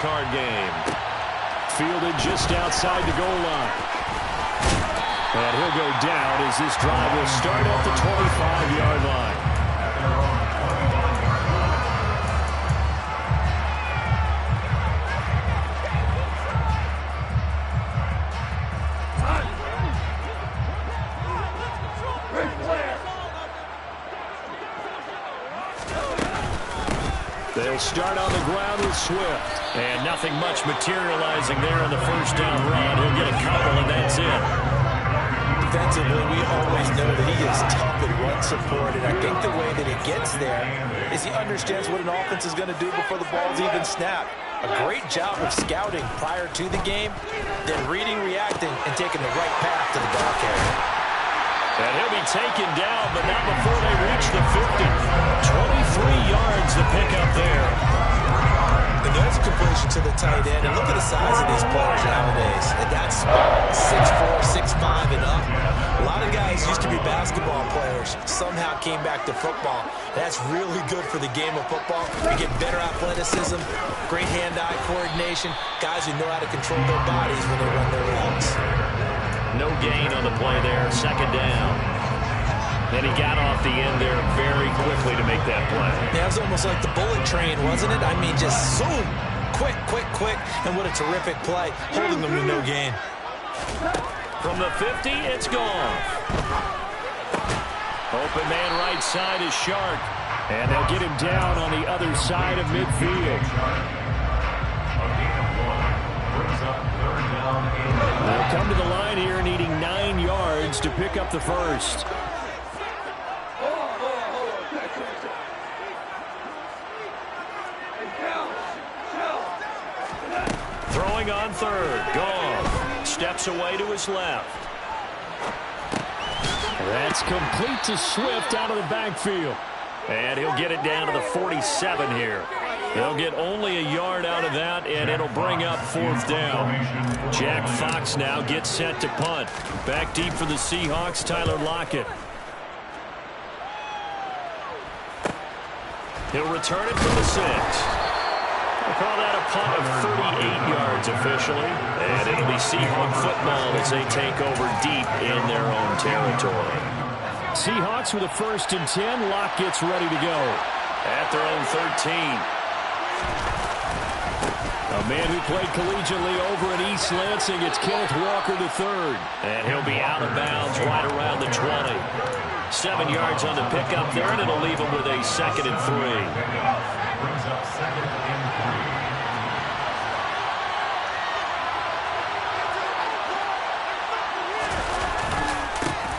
card game. Fielded just outside the goal line. And he'll go down as this drive will start at the 25-yard line. They'll start on the ground with Swift. And nothing much materializing there on the first down run. He'll get a couple, and that's it. Defensively, we always know that he is tough in run support, and I think the way that he gets there is he understands what an offense is going to do before the ball's even snapped. A great job of scouting prior to the game, then reading, reacting, and taking the right path to the ball carrier. And he'll be taken down, but not before they reach the 50. 23 yards to pick up there. And there's a completion to the tight end. And look at the size of these players nowadays. And that's 6'4", 6'5", and up. A lot of guys used to be basketball players, somehow came back to football. That's really good for the game of football. You get better athleticism, great hand-eye coordination, guys who know how to control their bodies when they run their routes. No gain on the play there, second down. And he got off the end there very quickly to make that play. Yeah, it was almost like the bullet train, wasn't it? I mean, just zoom, quick, quick, quick, and what a terrific play, holding them to no gain. From the 50, it's gone. Open man right side is Shark. And they'll get him down on the other side of midfield. They'll come to the line here needing 9 yards to pick up the first. Throwing on third. Goff steps away to his left. That's complete to Swift out of the backfield. And he'll get it down to the 47 here. They'll get only a yard out of that, and it'll bring up fourth down. Jack Fox now gets set to punt. Back deep for the Seahawks, Tyler Lockett. He'll return it from the 6. We'll call that a punt of 38 yards officially. And it'll be Seahawk football as they take over deep in their own territory. Seahawks with a 1st and 10. Lock gets ready to go at their own 13. A man who played collegiately over in East Lansing, it's Kenneth Walker III. And he'll be out of bounds right around the 20. 7 yards on the pickup there, and it'll leave him with a 2nd and 3. Brings up 2nd and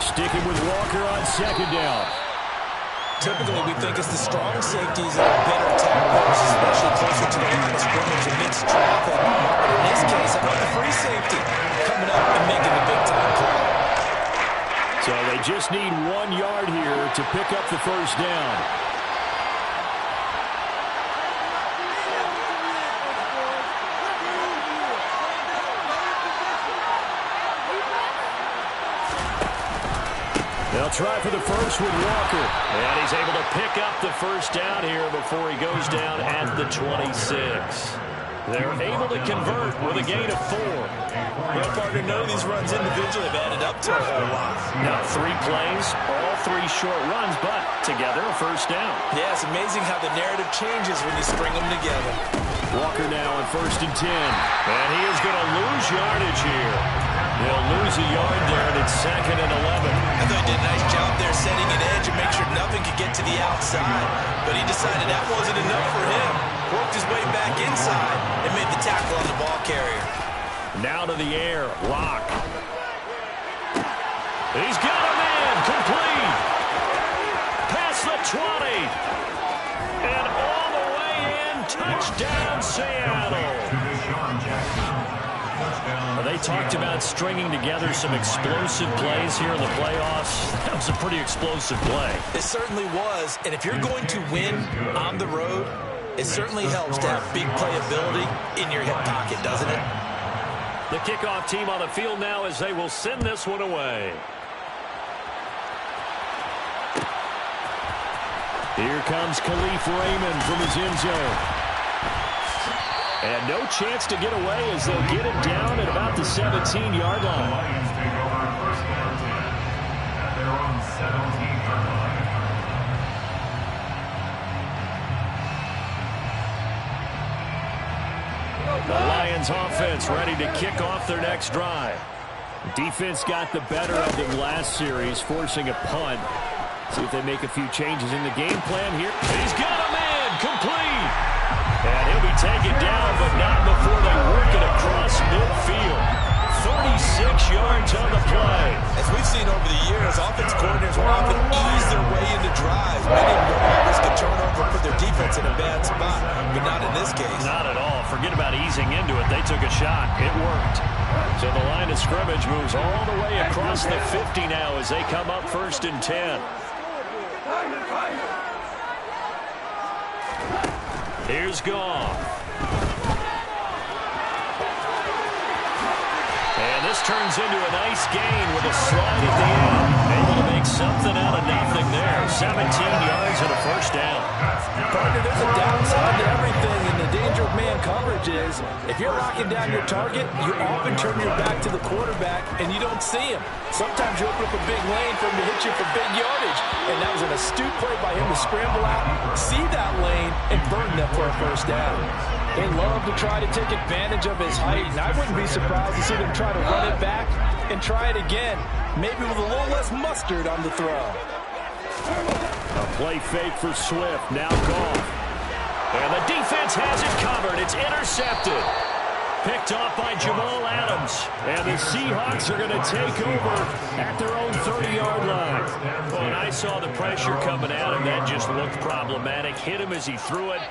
3. Sticking with Walker on 2nd down. Typically, we think it's the strong safeties that are better tacklers, especially closer to the line of scrimmage amidst traffic. But in this case, how about the free safety coming up and making the big-time play? So they just need 1 yard here to pick up the first down. They'll try for the first with Walker. And he's able to pick up the first down here before he goes down at the 26. They're able to convert with a gain of 4. Well, partner, none of these runs individually have added up to a whole lot. Now 3 plays, all 3 short runs, but together a first down. Yeah, it's amazing how the narrative changes when you string them together. Walker now on 1st and 10. And he is going to lose yardage here. He'll lose a yard there, and it's 2nd and 11. I thought he did a nice job there setting an edge and make sure nothing could get to the outside. But he decided that wasn't enough for him. Worked his way back inside and made the tackle on the ball carrier. Now to the air. Lock. He's got him in. Complete. Past the 20. And all the way in. Touchdown, Seattle. They talked about stringing together some explosive plays here in the playoffs. That was a pretty explosive play. It certainly was. And if you're going to win on the road, it certainly helps to have big playability in your hip pocket, doesn't it? The kickoff team on the field now as they will send this one away. Here comes Khalif Raymond from his end zone. And no chance to get away as they'll get him down at about the 17-yard line. Lions take over first and 10 at their own 17-yard line. The Lions offense ready to kick off their next drive. Defense got the better of them last series, forcing a punt. See if they make a few changes in the game plan here. He's got him in, complete. And he'll be taken down, but not before they work it across midfield. 36 yards on the play. As we've seen over the years, offense coordinators will often ease their way into drives. Many of them don't want to risk a turnover and put their defense in a bad spot, but not in this case. Not at all. Forget about easing into it. They took a shot. It worked. So the line of scrimmage moves all the way across the 50 now as they come up first and 10. Here's Goff. And this turns into a nice gain with a slide at the end. Able to make something out of nothing there. 17 yards and a first down. Partner, there's a downside to everything, and the danger of man coverage is if you're locking down your target, you often turn your back to the quarterback and you don't see him. Sometimes you open up a big lane for him to hit you for big yardage, and that was an astute play by him to scramble out, see that lane, and burn them for a first down. They love to try to take advantage of his height, and I wouldn't be surprised to see them try to run it back and try it again, maybe with a little less mustard on the throw. A play fake for Swift, now Goff. And the defense has it covered. It's intercepted. Picked off by Jamal Adams. And the Seahawks are going to take over at their own 30-yard line. When I saw the pressure coming at him, that just looked problematic. Hit him as he threw it,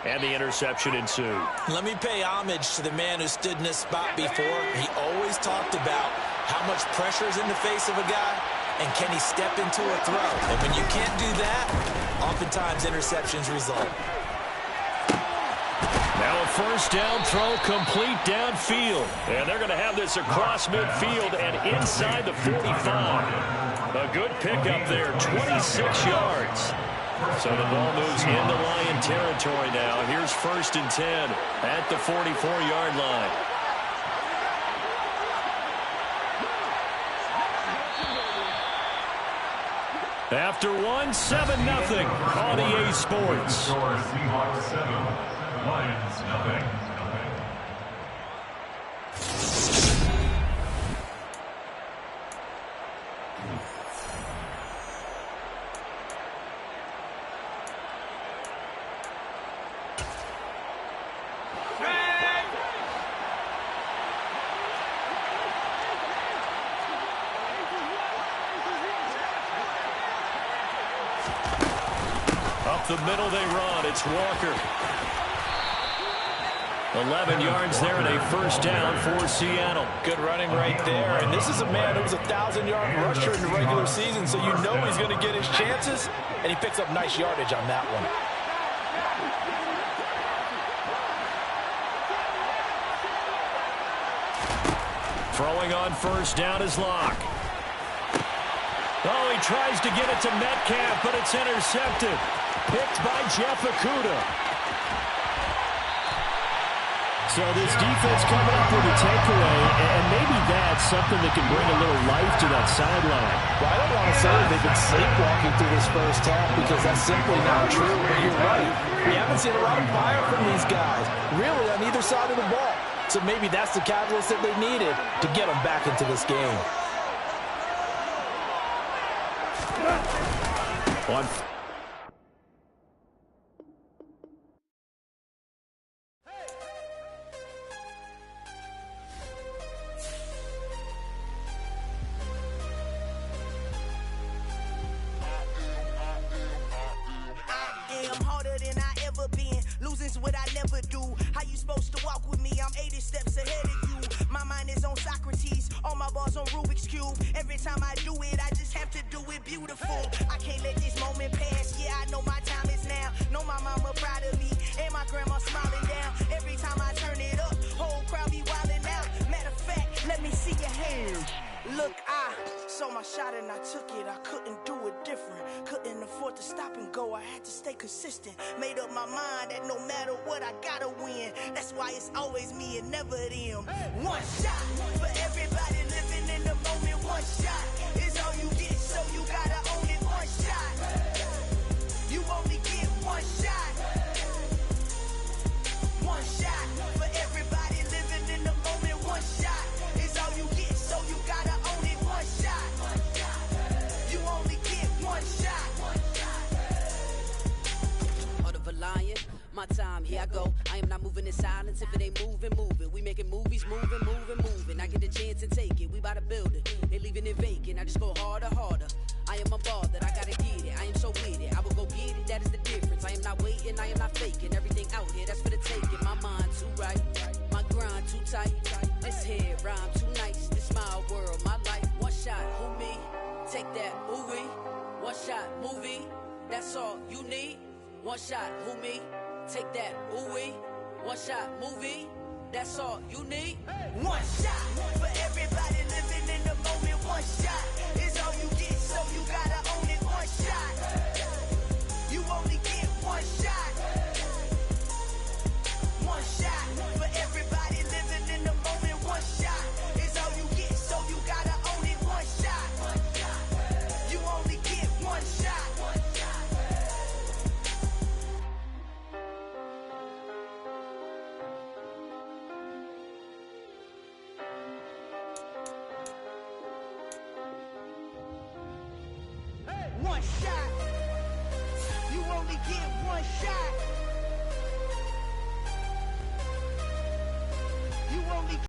and the interception ensued. Let me pay homage to the man who stood in this spot before. He always talked about how much pressure is in the face of a guy, and can he step into a throw? And when you can't do that, oftentimes interceptions result. Now a first down throw complete downfield. And they're going to have this across midfield and inside the 45. A good pickup there, 26 yards. So the ball moves into Lion territory now. Here's first and 10 at the 44-yard line. After one, 7-0 on EA Sports. Score Seahawks 7, Lions nothing. Up the middle they run. It's Walker. 11 yards there and a first down for Seattle. Good running right there. And this is a man who was a 1,000-yard rusher in the regular season, so you know he's going to get his chances, and he picks up nice yardage on that one. Throwing on first down is Locke. Oh, he tries to get it to Metcalf, but it's intercepted. Picked by Jeff Okudah. So this defense coming up with a takeaway, and maybe that's something that can bring a little life to that sideline. Well, I don't want to say they've been sleepwalking through this first half because that's simply not true, but you're right. You haven't seen a lot of fire from these guys, really, on either side of the ball. So maybe that's the catalyst that they needed to get them back into this game. One. Losing's what I never do. How you supposed to walk with me? I'm 80 steps ahead of you. My mind is on Socrates, all my balls on Rubik's Cube. Every time I do it, I just have to do it beautiful. I can't let this moment pass. Yeah, I know my time is now. Know my mama proud of me, and my grandma smiling down. Every time I turn it up, whole crowd be wilding out. Matter of fact, let me see your hands. Look, I saw my shot and I took it, I couldn't do it different. Couldn't afford to stop and go, I had to stay consistent. Made up my mind that no matter what, I gotta win. That's why it's always me and never them. One shot for everybody living in the moment. One shot is all you get, so you gotta own it. One shot, you only get one shot. One shot for everybody living in the moment. One shot is all you get, so you gotta own it. One shot, you only get one shot. Heart of a lion, my time, here I go. I am not moving in silence. If it ain't moving, moving. We making movies, moving, moving, moving. I get a chance and take it. We bout to build it. They leaving it vacant. I just go harder, harder. I am a ball that I gotta get it. I am so with it. I will go get it. That is the difference. I am not waiting. I am not faking. Everything out here, that's for the taking. My mind too right. My grind too tight. This head rhyme too nice. This my world, my life. One shot, who me? Take that, ooh wee. One shot, movie. That's all you need. One shot, who me? Take that, ooh wee. One shot, movie. That's all you need. One shot for everybody living in the moment. One shot is all you get, so you gotta own it. One shot, you only get one shot. One shot for everybody living in the moment. One shot is all you get, so you gotta own it. One shot, you only get one shot. One shot, you only get one shot. You only